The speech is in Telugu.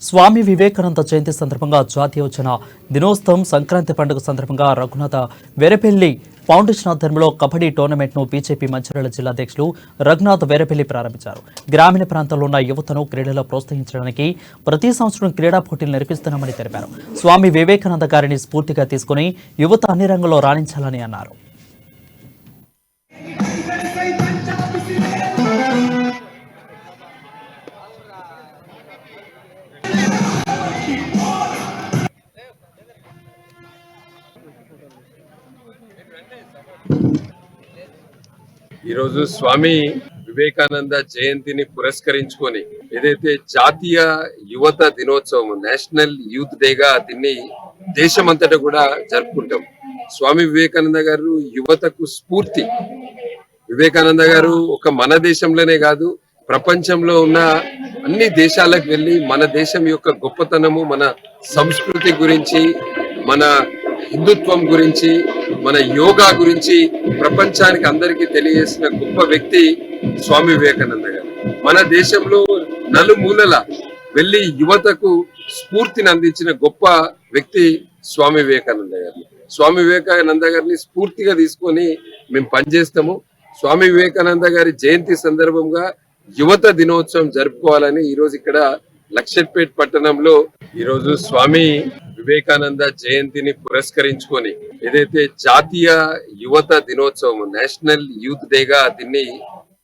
స్వామి వివేకానంద జయంతి సందర్భంగా జాతీయోత్సవ దినోత్సవం సంక్రాంతి పండుగ సందర్భంగా రఘునాథ వేరపల్లి ఫౌండేషన్ ఆధ్వర్యంలో కబడ్డీ టోర్నమెంట్ను బీజేపీ మంచిర్యాల జిల్లా అధ్యక్షులు రఘునాథ్ వేరపల్లి ప్రారంభించారు. గ్రామీణ ప్రాంతాల్లో ఉన్న యువతను క్రీడల్లో ప్రోత్సహించడానికి ప్రతి సంవత్సరం క్రీడా పోటీలు నిర్వహిస్తున్నామని తెలిపారు. స్వామి వివేకానంద గారిని స్ఫూర్తిగా తీసుకుని యువత అన్ని రంగంలో రాణించాలని అన్నారు. ఈరోజు స్వామి వివేకానంద జయంతిని పురస్కరించుకొని ఏదైతే జాతీయ యువత దినోత్సవం నేషనల్ యూత్ డేగా దీన్ని దేశమంతటా కూడా జరుపుకుంటాం. స్వామి వివేకానంద గారు యువతకు స్ఫూర్తి. వివేకానంద గారు ఒక మన దేశంలోనే కాదు, ప్రపంచంలో ఉన్న అన్ని దేశాలకు వెళ్ళి మన దేశం యొక్క గొప్పతనము, మన సంస్కృతి గురించి, మన హిందుత్వం గురించి, మన యోగా గురించి ప్రపంచానికి అందరికీ తెలియజేసిన గొప్ప వ్యక్తి స్వామి వివేకానంద గారు. మన దేశంలో నలుమూలల వెళ్ళి యువతకు స్ఫూర్తిని అందించిన గొప్ప వ్యక్తి స్వామి వివేకానంద గారు. స్వామి వివేకానంద గారిని స్ఫూర్తిగా తీసుకొని మేము పనిచేస్తాము. స్వామి వివేకానంద గారి జయంతి సందర్భంగా యువత దినోత్సవం జరుపుకోవాలని ఈరోజు ఇక్కడ లక్షట్పేట్ పట్టణంలో ఈరోజు స్వామి వివేకానంద జయంతిని పురస్కరించుకొని ఏదైతే జాతీయ యువత దినోత్సవం నేషనల్ యూత్ డేగా దీన్ని